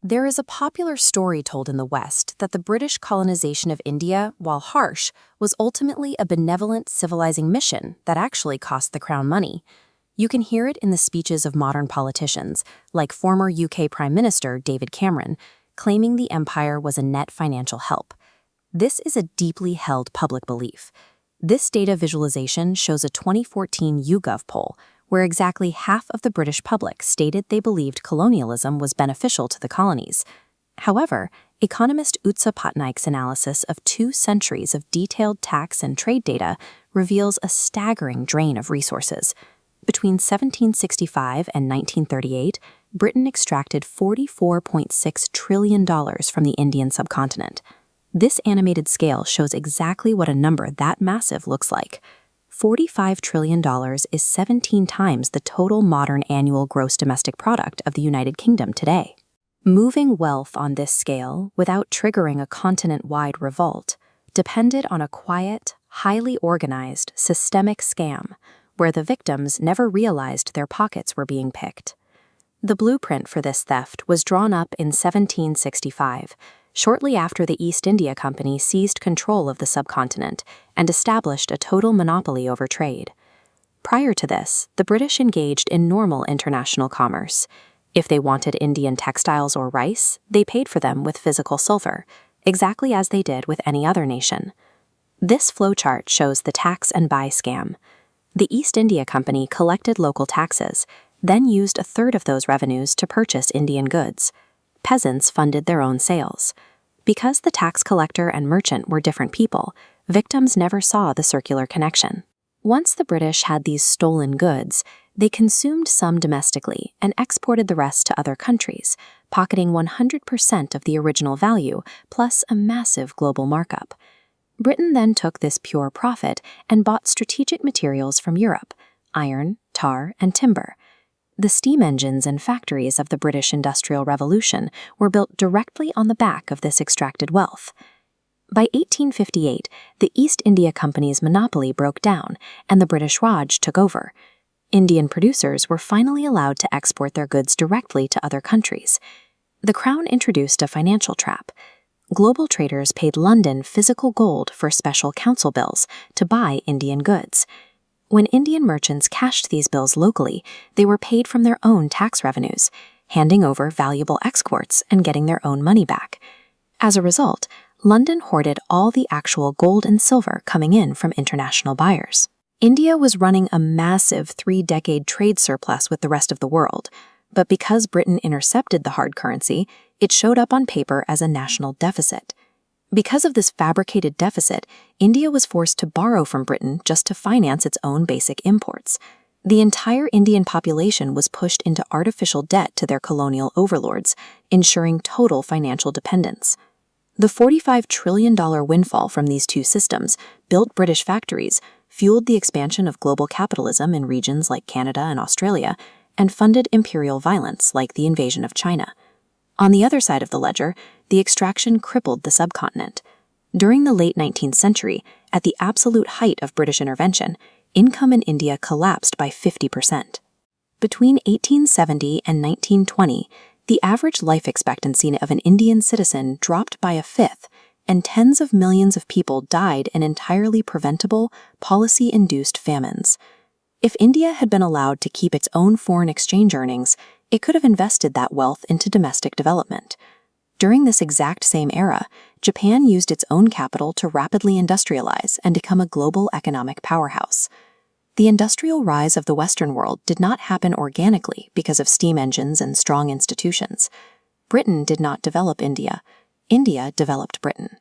There is a popular story told in the West that the British colonization of India, while harsh, was ultimately a benevolent civilizing mission that actually cost the crown money. You can hear it in the speeches of modern politicians, like former UK Prime Minister David Cameron, claiming the empire was a net financial help. This is a deeply held public belief. This data visualization shows a 2014 YouGov poll, where exactly half of the British public stated they believed colonialism was beneficial to the colonies. However, economist Utsa Patnaik's analysis of 2 centuries of detailed tax and trade data reveals a staggering drain of resources. Between 1765 and 1938, Britain extracted $44.6 trillion from the Indian subcontinent. This animated scale shows exactly what a number that massive looks like. $45 trillion is 17 times the total modern annual gross domestic product of the United Kingdom today. Moving wealth on this scale, without triggering a continent-wide revolt, depended on a quiet, highly organized, systemic scam, where the victims never realized their pockets were being picked. The blueprint for this theft was drawn up in 1765, shortly after the East India Company seized control of the subcontinent and established a total monopoly over trade. Prior to this, the British engaged in normal international commerce. If they wanted Indian textiles or rice, they paid for them with physical silver, exactly as they did with any other nation. This flowchart shows the tax and buy scam. The East India Company collected local taxes, then used a third of those revenues to purchase Indian goods. Peasants funded their own sales. Because the tax collector and merchant were different people, victims never saw the circular connection. Once the British had these stolen goods, they consumed some domestically and exported the rest to other countries, pocketing 100% of the original value, plus a massive global markup. Britain then took this pure profit and bought strategic materials from Europe: iron, tar, and timber. The steam engines and factories of the British Industrial Revolution were built directly on the back of this extracted wealth. By 1858, the East India Company's monopoly broke down and the British Raj took over. Indian producers were finally allowed to export their goods directly to other countries. The Crown introduced a financial trap. Global traders paid London physical gold for special council bills to buy Indian goods. When Indian merchants cashed these bills locally, they were paid from their own tax revenues, handing over valuable exports and getting their own money back. As a result, London hoarded all the actual gold and silver coming in from international buyers. India was running a massive 3-decade trade surplus with the rest of the world, but because Britain intercepted the hard currency, it showed up on paper as a national deficit. Because of this fabricated deficit, India was forced to borrow from Britain just to finance its own basic imports. The entire Indian population was pushed into artificial debt to their colonial overlords, ensuring total financial dependence. The $45 trillion windfall from these two systems built British factories, fueled the expansion of global capitalism in regions like Canada and Australia, and funded imperial violence like the invasion of China. On the other side of the ledger, the extraction crippled the subcontinent. During the late 19th century, at the absolute height of British intervention, income in India collapsed by 50%. Between 1870 and 1920, the average life expectancy of an Indian citizen dropped by a fifth, and tens of millions of people died in entirely preventable, policy-induced famines. If India had been allowed to keep its own foreign exchange earnings, it could have invested that wealth into domestic development. During this exact same era, Japan used its own capital to rapidly industrialize and become a global economic powerhouse. The industrial rise of the Western world did not happen organically because of steam engines and strong institutions. Britain did not develop India. India developed Britain.